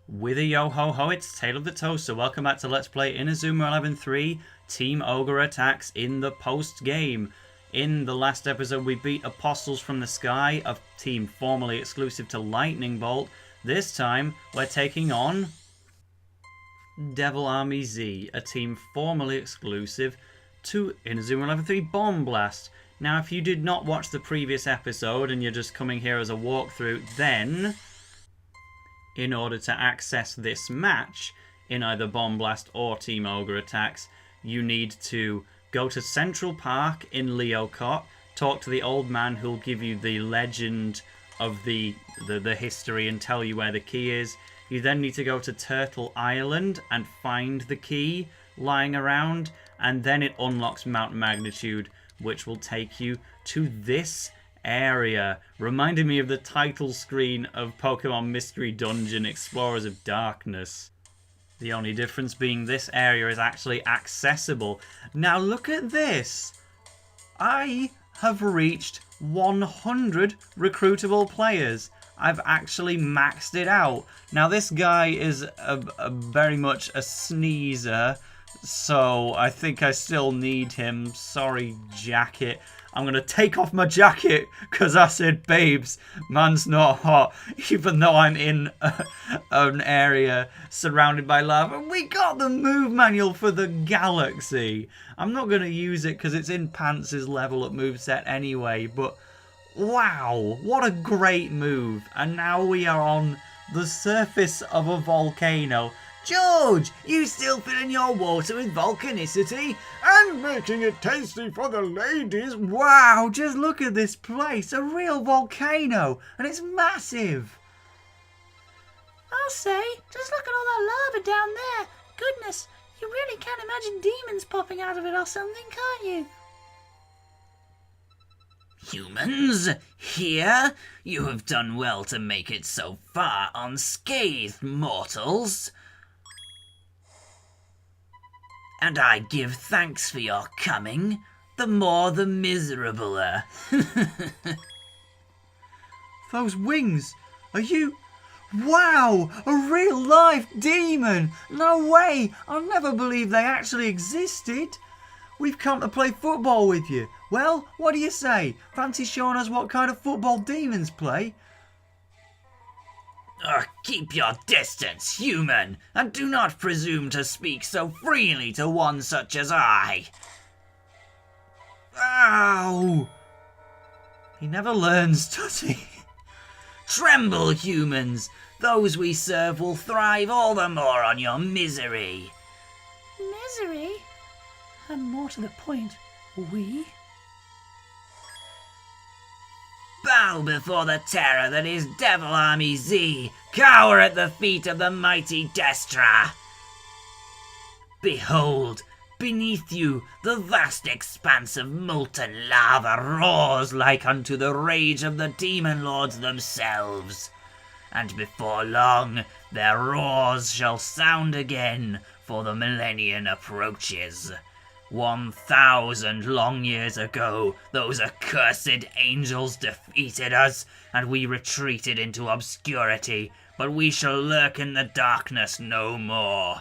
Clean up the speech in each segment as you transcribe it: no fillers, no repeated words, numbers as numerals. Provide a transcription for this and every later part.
With a yo-ho-ho, it's TaleOfTheToaster. Welcome back to Let's Play Inazuma 11 3, Team Ogre Attacks in the post-game. In the last episode, we beat Apostles from the Sky, a team formerly exclusive to Lightning Bolt. This time, we're taking on Devil Army Z, a team formerly exclusive to Inazuma 11 3 Bomb Blast. Now, if you did not watch the previous episode and you're just coming here as a walkthrough, then in order to access this match in either Bomb Blast or Team Ogre Attacks, you need to go to Central Park in Liocott, talk to the old man who'll give you the legend of the history and tell you where the key is. You then need to go to Turtle Island and find the key lying around, and then it unlocks Mount Magnitude, which will take you to this area, reminding me of the title screen of Pokemon Mystery Dungeon Explorers of Darkness. The only difference being this area is actually accessible. Now look at this! I have reached 100 recruitable players. I've actually maxed it out. Now this guy is a very much a sneezer, so I think I still need him. Sorry, jacket. I'm going to take off my jacket because I said, babes, man's not hot, even though I'm in an area surrounded by lava. We got the move manual for the galaxy. I'm not going to use it because it's in Pants' level up moveset anyway, but wow, what a great move. And now we are on the surface of a volcano. George, you still filling your water with volcanicity? And making it tasty for the ladies. Wow, just look at this place. A real volcano. And it's massive. I'll say, just look at all that lava down there. Goodness, you really can't imagine demons popping out of it or something, can't you? Humans, here? You have done well to make it so far unscathed, mortals. And I give thanks for your coming, the more the miserabler. Those wings, are you... Wow, a real life demon! No way, I'll never believe they actually existed. We've come to play football with you. Well, what do you say? Fancy showing us what kind of football demons play? Keep your distance, human, and do not presume to speak so freely to one such as I. Ow! He never learns, does he? Tremble, humans. Those we serve will thrive all the more on your misery. Misery? And more to the point, we? Bow before the terror that is Devil Army Z. Cower at the feet of the mighty Destra. Behold, beneath you the vast expanse of molten lava roars like unto the rage of the demon lords themselves. And before long their roars shall sound again, for the Millennium approaches. 1,000 long years ago, those accursed angels defeated us, and we retreated into obscurity, but we shall lurk in the darkness no more.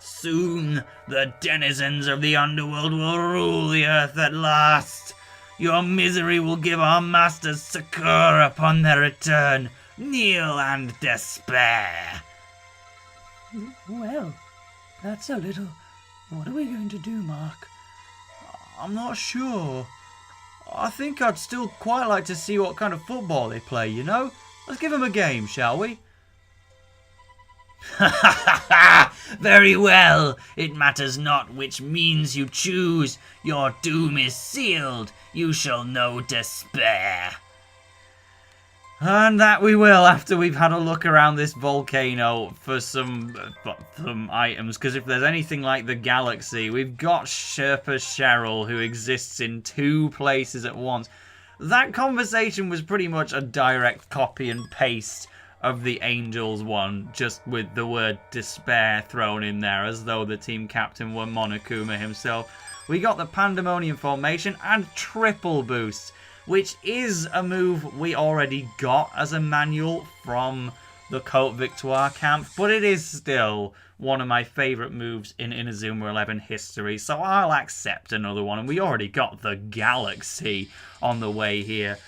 Soon, the denizens of the underworld will rule the earth at last. Your misery will give our masters succor upon their return. Kneel and despair. Well, that's a little... What are we going to do, Mark? I'm not sure. I think I'd still quite like to see what kind of football they play, you know? Let's give them a game, shall we? Ha ha ha ha! Very well. It matters not which means you choose. Your doom is sealed. You shall know despair. And that we will after we've had a look around this volcano for some items. Because if there's anything like the galaxy, we've got Sherpa Cheryl, who exists in 2 places at once. That conversation was pretty much a direct copy and paste of the Angels one, just with the word despair thrown in there, as though the team captain were Monokuma himself. We got the Pandemonium formation and triple boosts, which is a move we already got as a manual from the Cote Victoire camp, but it is still one of my favourite moves in Inazuma 11 history, so I'll accept another one, and we already got the Galaxy on the way here.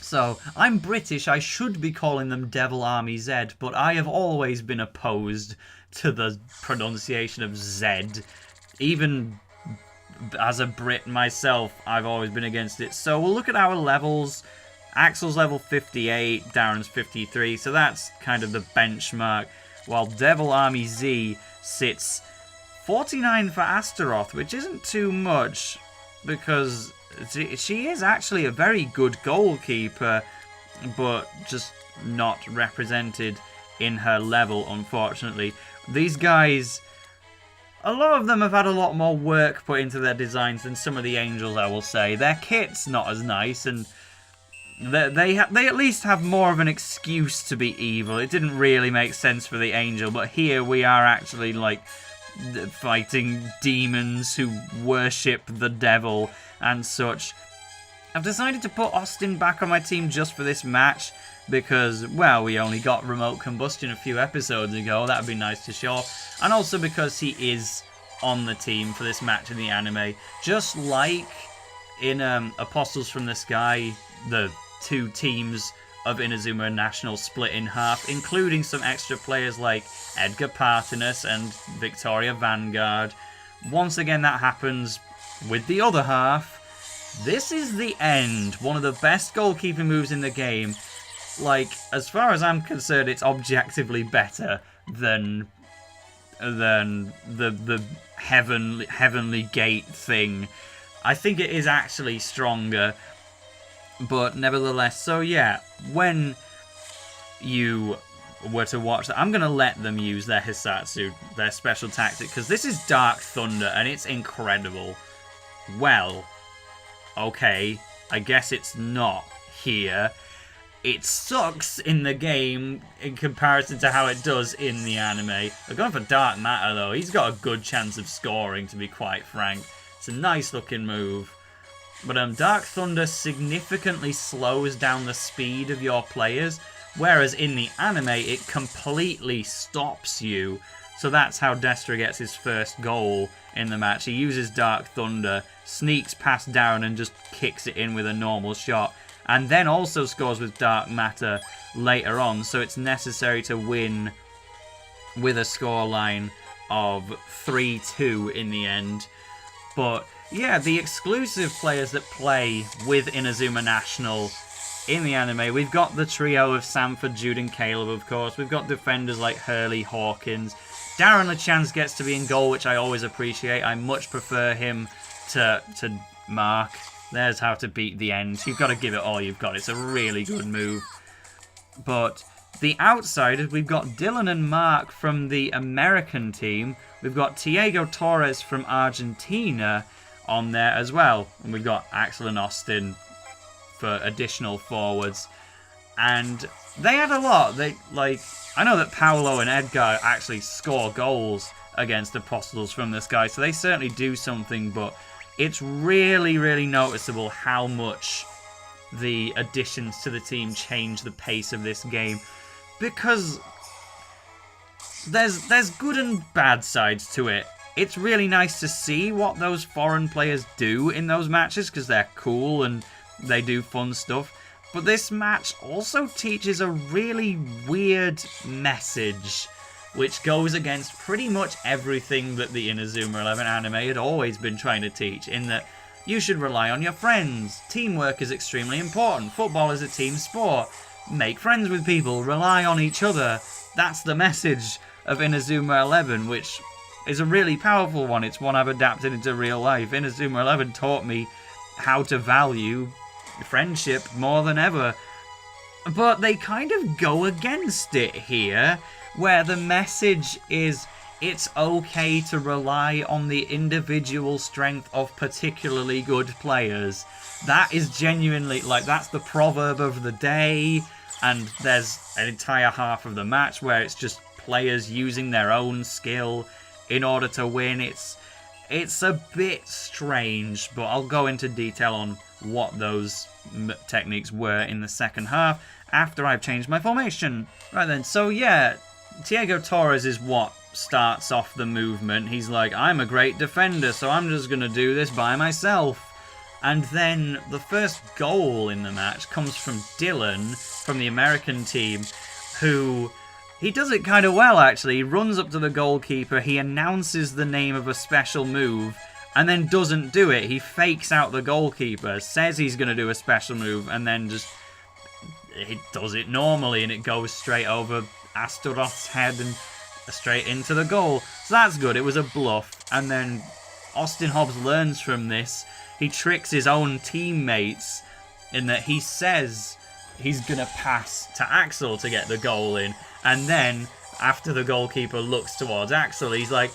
So, I'm British, I should be calling them Devil Army Z, but I have always been opposed to the pronunciation of Z. Even as a Brit myself, I've always been against it. So we'll look at our levels. Axel's level 58, Darren's 53, so that's kind of the benchmark. While Devil Army Z sits 49 for Astaroth, which isn't too much, because she is actually a very good goalkeeper, but just not represented in her level, unfortunately. These guys, a lot of them have had a lot more work put into their designs than some of the Angels, I will say. Their kit's not as nice, and they at least have more of an excuse to be evil. It didn't really make sense for the Angel, but here we are actually, like, fighting demons who worship the devil and such. I've decided to put Austin back on my team just for this match because, well, we only got remote combustion a few episodes ago. That'd be nice to show. And also because he is on the team for this match in the anime. Just like in Apostles from the Sky, the two teams of Inazuma National split in half, including some extra players like Edgar Partinus and Victoria Vanguard. Once again, that happens with the other half. This is the end. One of the best goalkeeping moves in the game. Like, as far as I'm concerned, it's objectively better than the heavenly gate thing. I think it is actually stronger, but nevertheless. So yeah, when you were to watch that, I'm going to let them use their Hisatsu, their special tactic, because this is Dark Thunder, and it's incredible. Well, okay, I guess it's not here. It sucks in the game in comparison to how it does in the anime. I've gone for Dark Matter, though. He's got a good chance of scoring, to be quite frank. It's a nice looking move. But Dark Thunder significantly slows down the speed of your players, whereas in the anime it completely stops you. So that's how Destra gets his first goal in the match. He uses Dark Thunder, sneaks past Darren and just kicks it in with a normal shot, and then also scores with Dark Matter later on, so it's necessary to win with a scoreline of 3-2 in the end. But yeah, the exclusive players that play with Inazuma National in the anime, we've got the trio of Sanford, Jude and Caleb, of course. We've got defenders like Hurley, Hawkins. Darren LeChance gets to be in goal, which I always appreciate. I much prefer him to Mark. There's how to beat the end. You've got to give it all you've got. It's a really good move. But the outsiders, we've got Dylan and Mark from the American team. We've got Tiago Torres from Argentina on there as well. And we've got Axel and Austin for additional forwards. And they had a lot. I know that Paolo and Edgar actually score goals against Apostles from the Sky, so they certainly do something, but it's really, really noticeable how much the additions to the team change the pace of this game. Because there's good and bad sides to it. It's really nice to see what those foreign players do in those matches, because they're cool and they do fun stuff. But this match also teaches a really weird message, which goes against pretty much everything that the Inazuma 11 anime had always been trying to teach, in that you should rely on your friends. Teamwork is extremely important. Football is a team sport. Make friends with people. Rely on each other. That's the message of Inazuma 11, which is a really powerful one. It's one I've adapted into real life. Inazuma 11 taught me how to value friendship more than ever. But they kind of go against it here, where the message is it's okay to rely on the individual strength of particularly good players. That is genuinely, like, that's the proverb of the day, and there's an entire half of the match where it's just players using their own skill in order to win. It's a bit strange, but I'll go into detail on what those techniques were in the second half after I've changed my formation. Right then, so yeah, Diego Torres is what starts off the movement. He's like, I'm a great defender, so I'm just going to do this by myself. And then the first goal in the match comes from Dylan from the American team, who... he does it kind of well, actually. He runs up to the goalkeeper, he announces the name of a special move, and then doesn't do it. He fakes out the goalkeeper, says he's going to do a special move, and then just... he does it normally, and it goes straight over Astaroth's head and straight into the goal. So that's good. It was a bluff. And then Austin Hobbs learns from this. He tricks his own teammates in that he says he's going to pass to Axel to get the goal in. And then, after the goalkeeper looks towards Axel, he's like,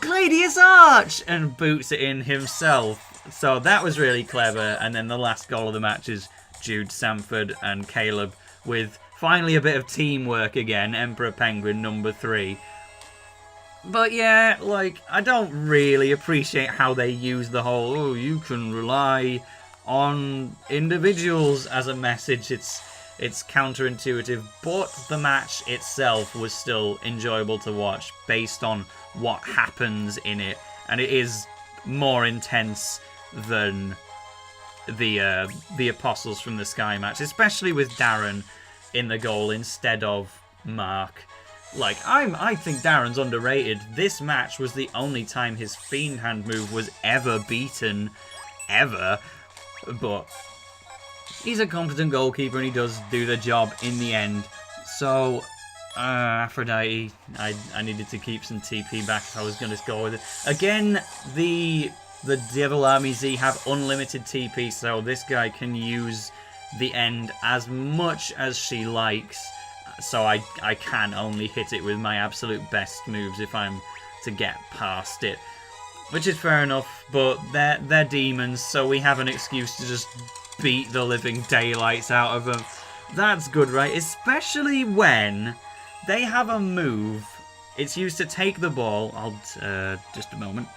Gladius Arch! And boots it in himself. So that was really clever. And then the last goal of the match is Jude Sanford and Caleb with finally a bit of teamwork again. Emperor Penguin number 3. But yeah, like, I don't really appreciate how they use the whole, oh, you can rely on individuals as a message. It's counterintuitive, but the match itself was still enjoyable to watch based on what happens in it, and it is more intense than the Apostles from the Sky match, especially with Darren in the goal instead of Mark. Like, I think Darren's underrated. This match was the only time his Fiend Hand move was ever beaten, ever, but he's a competent goalkeeper and he does do the job in the end. So, Aphrodite, I needed to keep some TP back if I was going to go with it. Again, the Devil Army Z have unlimited TP, so this guy can use the end as much as she likes. So I can only hit it with my absolute best moves if I'm to get past it. Which is fair enough, but they're demons, so we have an excuse to just beat the living daylights out of them. That's good, right? Especially when they have a move. It's used to take the ball. Just a moment.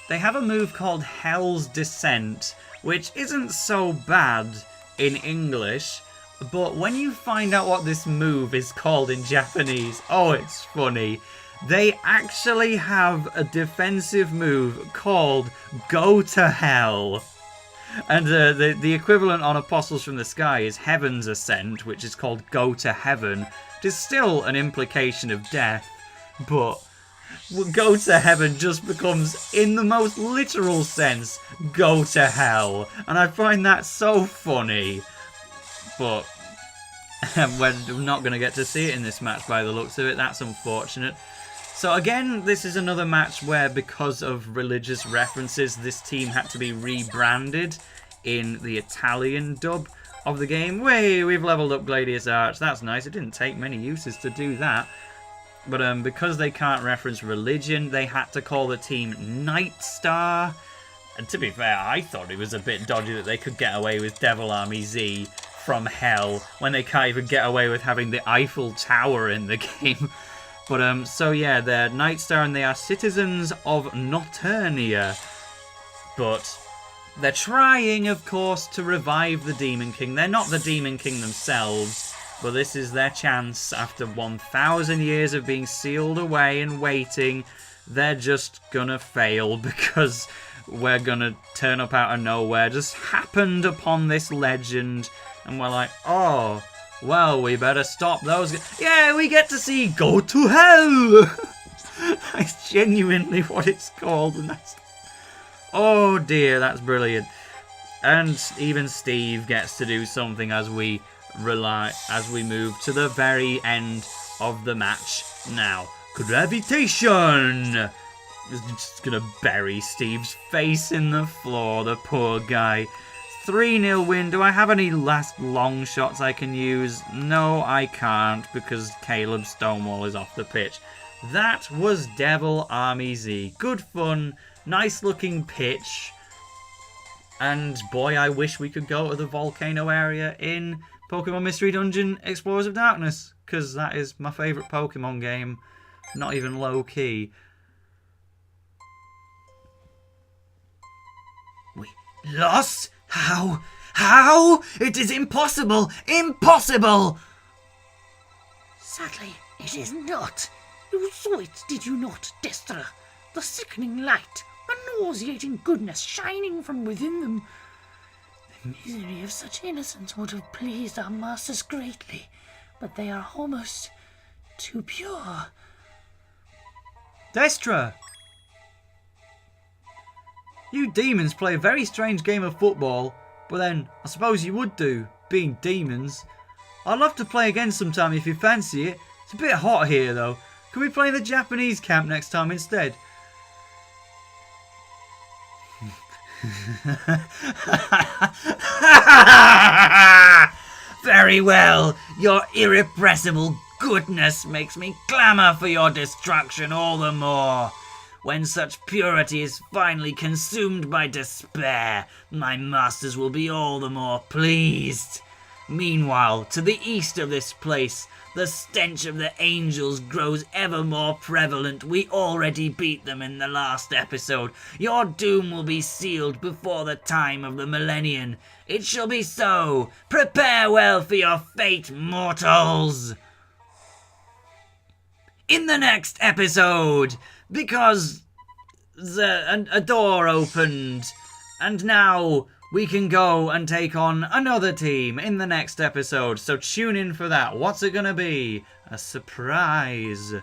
They have a move called Hell's Descent, which isn't so bad in English, but when you find out what this move is called in Japanese, oh, it's funny. They actually have a defensive move called Go to Hell. And the equivalent on Apostles from the Sky is Heaven's Ascent, which is called Go to Heaven. It is still an implication of death, but Go to Heaven just becomes, in the most literal sense, Go to Hell. And I find that so funny. But we're not going to get to see it in this match by the looks of it. That's unfortunate. So again, this is another match where, because of religious references, this team had to be rebranded in the Italian dub of the game. We've leveled up Gladius Arch. That's nice. It didn't take many uses to do that. But because they can't reference religion, they had to call the team Night Star. And to be fair, I thought it was a bit dodgy that they could get away with Devil Army Z from Hell when they can't even get away with having the Eiffel Tower in the game. But so yeah, they're Night Star and they are citizens of Noternia. But they're trying, of course, to revive the Demon King. They're not the Demon King themselves, but this is their chance after 1,000 years of being sealed away and waiting. They're just gonna fail because we're gonna turn up out of nowhere. Just happened upon this legend, and we're like, oh, well, we better stop those. Yeah, we get to see Go to Hell. That's genuinely what it's called, and that's, oh dear, that's brilliant. And even Steve gets to do something as we move to the very end of the match. Now, gravitation. Just gonna bury Steve's face in the floor, the poor guy. 3-0 win. Do I have any last long shots I can use? No, I can't, because Caleb Stonewall is off the pitch. That was Devil Army Z. Good fun, nice looking pitch. And boy, I wish we could go to the Volcano area in Pokemon Mystery Dungeon Explorers of Darkness, because that is my favourite Pokemon game. Not even low key. We lost? How How? It is impossible! Impossible! Sadly, it is not. You saw it, did you not, Destra? The sickening light, the nauseating goodness shining from within them. The misery of such innocence would have pleased our masters greatly, but they are almost too pure. Destra! You demons play a very strange game of football, but then I suppose you would do, being demons. I'd love to play again sometime if you fancy it. It's a bit hot here though. Can we play in the Japanese camp next time instead? Very well. Your irrepressible goodness makes me clamour for your destruction all the more. When such purity is finally consumed by despair, my masters will be all the more pleased. Meanwhile, to the east of this place, the stench of the angels grows ever more prevalent. We already beat them in the last episode. Your doom will be sealed before the time of the Millennium. It shall be so. Prepare well for your fate, mortals. In the next episode, because a door opened, and now we can go and take on another team in the next episode. So tune in for that. What's it gonna be? A surprise.